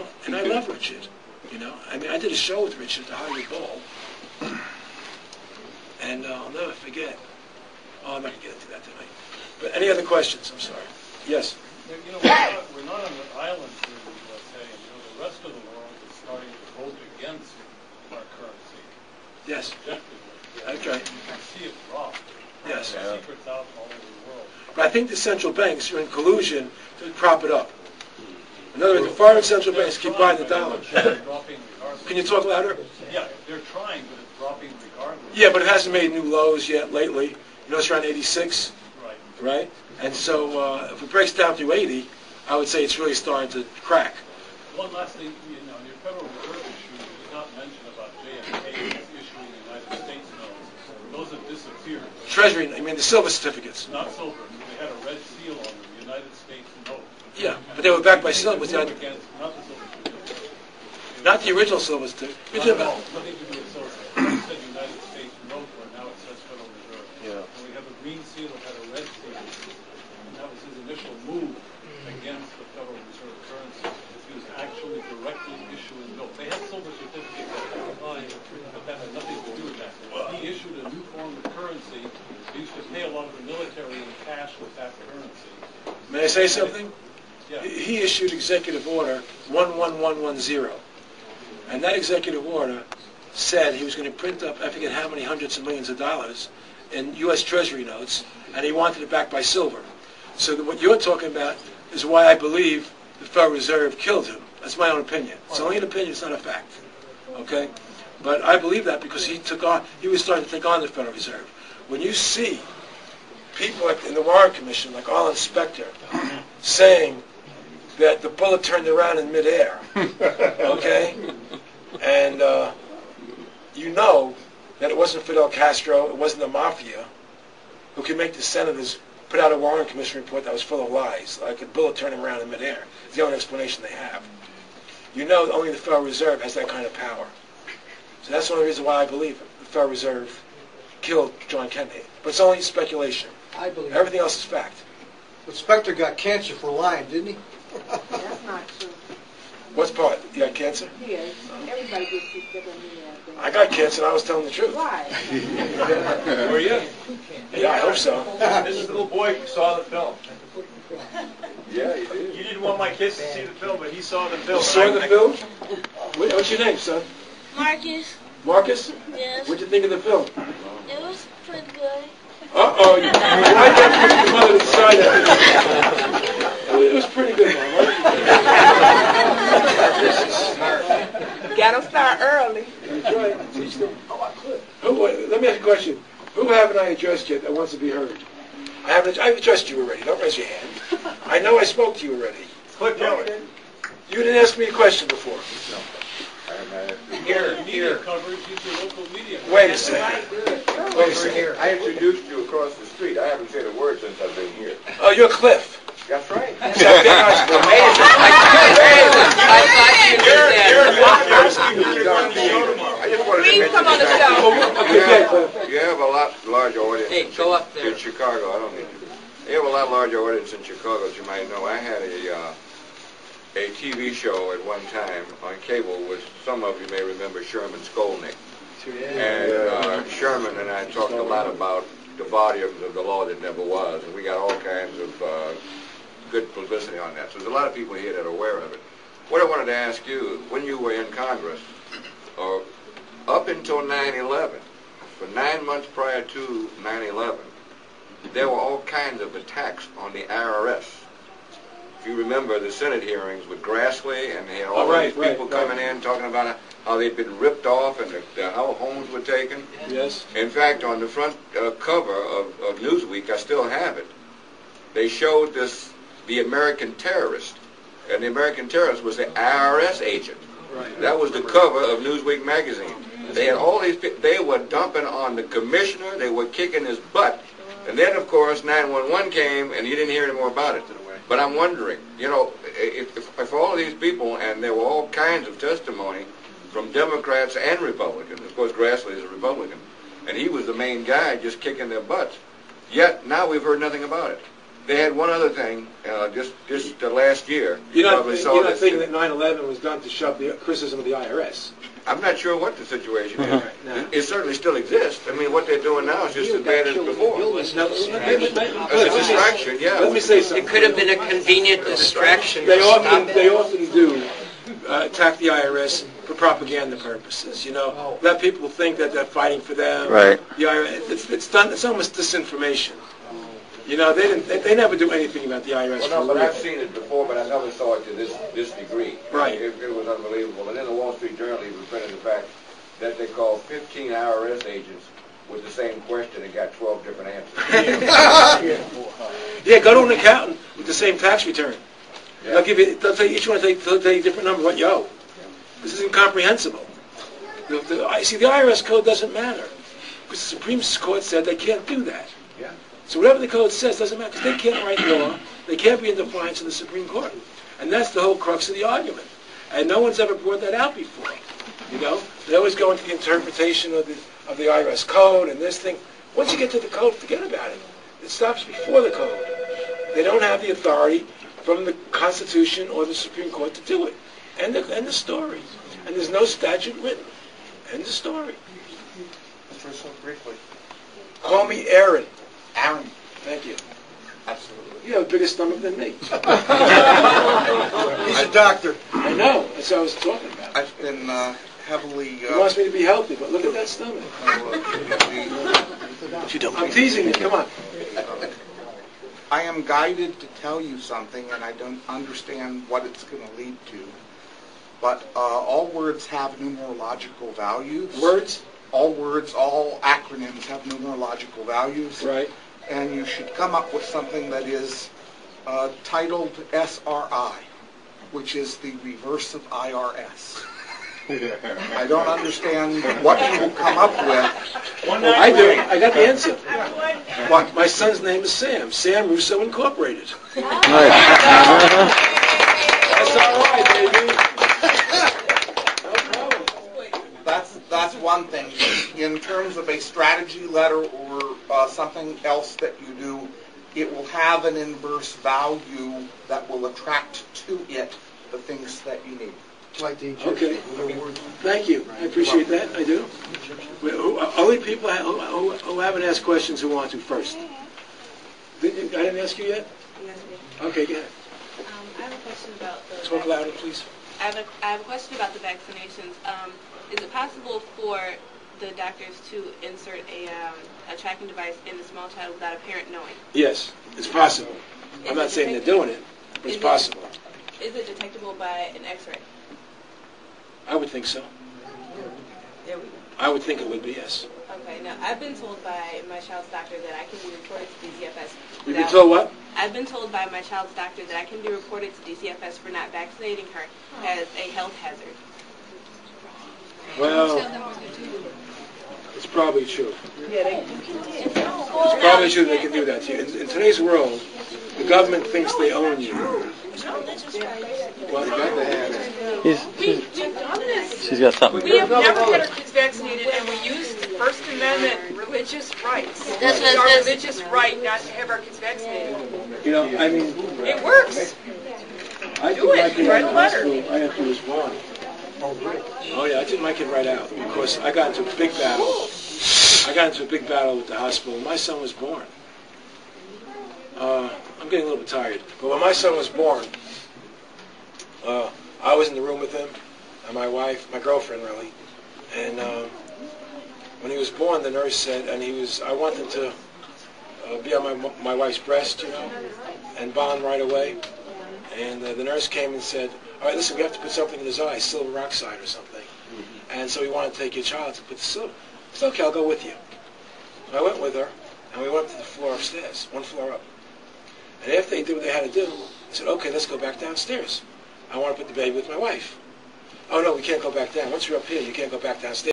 know, and I love Richard. You know, I mean, I did a show with Richard at the Hollywood Bowl, and I'll never forget. Oh, I'm not going to get into that tonight. But any other questions? I'm sorry. Yes? You know, we're not on the island here in the USA, and you know, the rest of the world is starting to vote against our currency. Yes. Objectively. That's right. You can see it drop. Yes. Secrets out all over the world. But I think the central banks are in collusion to prop it up. In other words, the foreign central banks keep buying the dollar. Can you talk louder? Yeah, they're trying, but it's dropping regardless. Yeah, but it hasn't made new lows yet lately. You know, it's around 86. Right. Right? And so if it breaks down through 80, I would say it's really starting to crack. One last thing, you know, in your Federal Reserve issue, you did not mention about JFK issuing the United States notes. Those have disappeared. Treasury, I mean the silver certificates. Not silver. They had a red seal on them, United States note. Yeah, but they were backed by silver. Not the silver certificate. Not the original silver certificate. Nothing to do with silver. It said United States note, where now it says Federal Reserve. Yeah. And we have a green seal that had a red seal. And that was his initial move against the Federal Reserve currency. He was actually directly issuing notes. They had silver certificates at the time, but that had nothing to do with that. He issued a new form of currency. He used to pay a lot of the military in cash with that currency. May I say something? Yeah. He issued Executive Order 11110. And that executive order said he was going to print up, I forget how many hundreds of millions of dollars in U.S. Treasury notes, and he wanted it backed by silver. So what you're talking about is why I believe the Federal Reserve killed him. That's my own opinion. It's only an opinion, it's not a fact. Okay? But I believe that because he was starting to take on the Federal Reserve. When you see people like in the Warren Commission, like Arlen Specter, saying that the bullet turned around in midair, okay? And you know that it wasn't Fidel Castro, it wasn't the mafia who could make the senators put out a Warren Commission report that was full of lies, like a bullet turning around in midair. It's the only explanation they have. You know only the Federal Reserve has that kind of power. So that's the only reason why I believe the Federal Reserve killed John Kennedy. But it's only speculation. I believe everything else is fact. But Specter got cancer for lying, didn't he? That's not true. What's part? You got cancer? Yes. Everybody gets sick when they have that. I got cancer and I was telling the truth. Why? Were you? Yeah, I hope so. This little boy saw the film. Yeah, he did. You didn't want my kids to see the film, but he saw the film. You saw the film? What's your name, son? Marcus. Marcus? Yes. What'd you think of the film? It was pretty good. Uh-oh. Why did your mother decide that? It was pretty good, Mom, right? Gotta start early. That's right. Teach them. Oh, I could. Let me ask you a question. Who haven't I addressed yet that wants to be heard? I've addressed you already. Don't raise your hand. I know I spoke to you already. Cliff Kelly. You didn't ask me a question before. Here. Coverage, use your local media. Wait a second. Wait a second. I introduced you across the street. I haven't said a word since I've been here. Oh, you're Cliff. That's right. I just wanted to mention come on the show. you have a lot larger audience go up there. in Chicago. I don't need to. You have a lot larger audience in Chicago, as you might know. I had a TV show at one time on cable with, some of you may remember, Sherman Skolnick. And Sherman and I talked a lot about the volumes of the law that never was, and we got all kinds of good publicity on that. So there's a lot of people here that are aware of it. What I wanted to ask you, when you were in Congress, up until 9/11, for 9 months prior to 9/11, there were all kinds of attacks on the IRS. If you remember the Senate hearings with Grassley, and they had all these people coming in talking about how they'd been ripped off and how homes were taken. Yes. In fact, on the front cover of Newsweek, I still have it, they showed the American terrorist, and the American terrorist was the IRS agent. Right. That was the cover of Newsweek magazine. They had all these people, they were dumping on the commissioner, they were kicking his butt. And then, of course, 911 came, and you didn't hear any more about it. But I'm wondering, you know, if all of these people, and there were all kinds of testimony from Democrats and Republicans, of course Grassley is a Republican, and he was the main guy just kicking their butts, yet now we've heard nothing about it. They had one other thing, just last year. You're not, probably saw you're not this. thinking that 9/11 was done to shove the criticism of the IRS. I'm not sure what the situation is. No. It certainly still exists. I mean, what they're doing now is just as bad as before. It's It's a distraction, yeah. Let me say something. It could have been a convenient distraction. They to often, stop they it. often do attack the IRS for propaganda purposes. You know, let people think that they're fighting for them. Right. The IRS, it's done. It's almost disinformation. You know, they never do anything about the IRS. Well, no, but I've seen it before, but I never saw it to this degree. Right. It was unbelievable. And in the Wall Street Journal, even printed the fact that they called 15 IRS agents with the same question and got 12 different answers. Yeah, go to an accountant with the same tax return. Yeah. They'll tell you each one. They'll tell you a different number what you owe. This is incomprehensible. See, the IRS code doesn't matter because the Supreme Court said they can't do that. Yeah. So whatever the code says doesn't matter because they can't write law. They can't be in defiance of the Supreme Court, and that's the whole crux of the argument. And no one's ever brought that out before. You know, they always go into the interpretation of the IRS code and this thing. Once you get to the code, forget about it. It stops before the code. They don't have the authority from the Constitution or the Supreme Court to do it. End the story. And there's no statute written. End the story. Mr. Russo, briefly. Call me Aaron. Aaron. Thank you. Absolutely. You have a bigger stomach than me. He's a doctor. I know. That's what I was talking about. I've been heavily... He wants me to be healthy, but look at that stomach. I'm teasing you. Come on. I am guided to tell you something, and I don't understand what it's going to lead to. But all words have numerological values. Words? All words, all acronyms have numerological values. Right. And you should come up with something that is titled SRI, which is the reverse of IRS. I don't understand what you will come up with. I do. I got the answer. What? My son's name is Sam. Sam Russo Incorporated. That's all right, baby. No problem. That's one thing. In terms of a strategy letter or something else that you do, it will have an inverse value that will attract to it the things that you need. Okay. Thank you. I appreciate that. I do. Only people who haven't asked questions who want to first. I didn't ask you yet? Yes, Okay, go ahead. I have a question about the... Talk louder, please. I have a question about the vaccinations. Is it possible for the doctors to insert a tracking device in the small child without a parent knowing? Yes, it's possible. I'm not saying they're doing it, but it's possible. Is it detectable by an X-ray? I would think so. There we go. I would think it would be, yes. Okay, now I've been told by my child's doctor that I can be reported to DCFS. You've been told what? I've been told by my child's doctor that I can be reported to DCFS for not vaccinating her as a health hazard. Well, it's probably true. It's It's probably true they can do that to you. In today's world, the government thinks they own you. Well, you got to have it. We've done this. She's got something. We have never had our kids vaccinated, and we used First Amendment religious rights. That's It's what our it says. religious right not to have our kids vaccinated. You know, I mean, It works. I Do took my it. kid Write a out of letter. hospital right after he was born. Oh yeah, I took my kid right out because I got into a big battle. I got into a big battle with the hospital. My son was born. I'm getting a little bit tired, but when my son was born, I was in the room with him and my wife, my girlfriend really, and when he was born, the nurse said, and I wanted to be on my wife's breast, you know, and bond right away. And the nurse came and said, all right, listen, we have to put something in his eye, silver oxide or something. And so we want to take your child to put the silver. I said, okay, I'll go with you. And I went with her, and we went up to the floor upstairs, one floor up. And after they did what they had to do, I said, okay, let's go back downstairs. I want to put the baby with my wife. Oh, no, we can't go back down. Once you're up here, you can't go back downstairs.